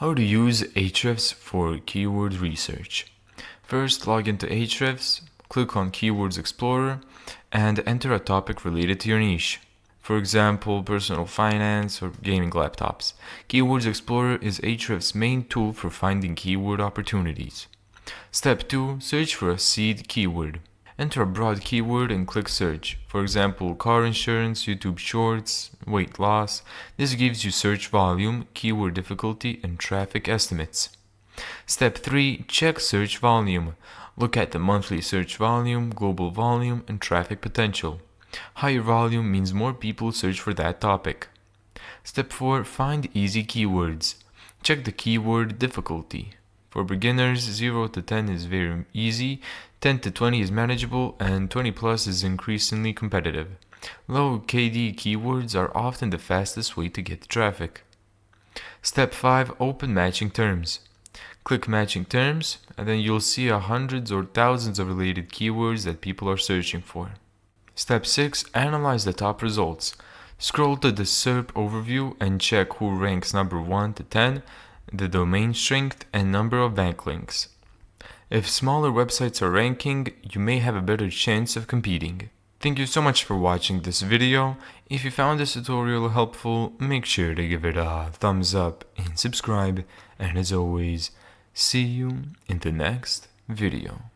How to use Ahrefs for keyword research. First, log into Ahrefs, click on Keywords Explorer, and enter a topic related to your niche. For example, personal finance or gaming laptops. Keywords Explorer is Ahrefs' main tool for finding keyword opportunities. Step 2. Search for a seed keyword. Enter a broad keyword and click search. For example, car insurance, YouTube shorts, weight loss. This gives you search volume, keyword difficulty, and traffic estimates. Step 3. Check search volume. Look at the monthly search volume, global volume, and traffic potential. Higher volume means more people search for that topic. Step 4. Find easy keywords. Check the keyword difficulty. For beginners, 0 to 10 is very easy, 10 to 20 is manageable, and 20 plus is increasingly competitive. Low KD keywords are often the fastest way to get traffic. Step 5. Open matching terms. Click matching terms, and then you'll see hundreds or thousands of related keywords that people are searching for. Step 6. Analyze the top results. Scroll to the SERP overview and check who ranks number 1 to 10, the domain strength, and number of backlinks. If smaller websites are ranking, you may have a better chance of competing. Thank you so much for watching this video. If you found this tutorial helpful, make sure to give it a thumbs up and subscribe. And as always, see you in the next video.